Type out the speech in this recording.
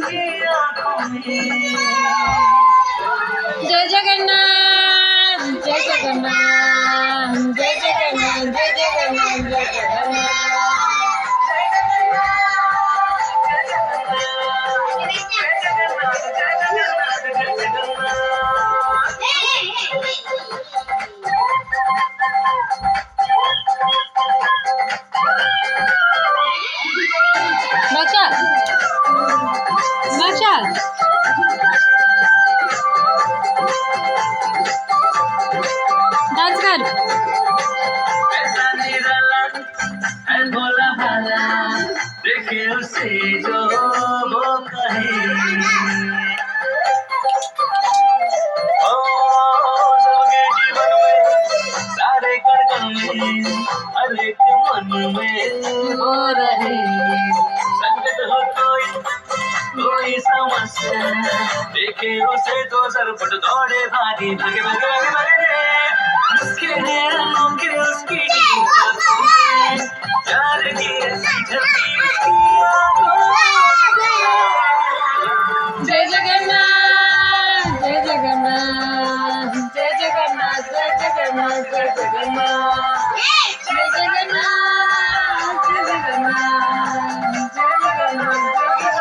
जय जगन्नाथ जय जगन्नाथ जय जगन्नाथ जय जगन्नाथ जय जगन्नाथ। बादशाह बादशाह डांस कर। है भोला भाला देखे उसे जो वो कहे। ओ सबके जीवन में सारे कण कण में हर एक मन में वो रहे। संकट हो कोई समस्या देखे उसे तो सरपट दौड़े भागे भागे भागे भागे भागे। मुश्किल है मुमकिन उसकी प्यार की ऐसी झलकी उसकी आंखों में। जय जगन्नाथ जय जगन्नाथ जय जगन्नाथ जय जगन्नाथ जय जगन्नाथ।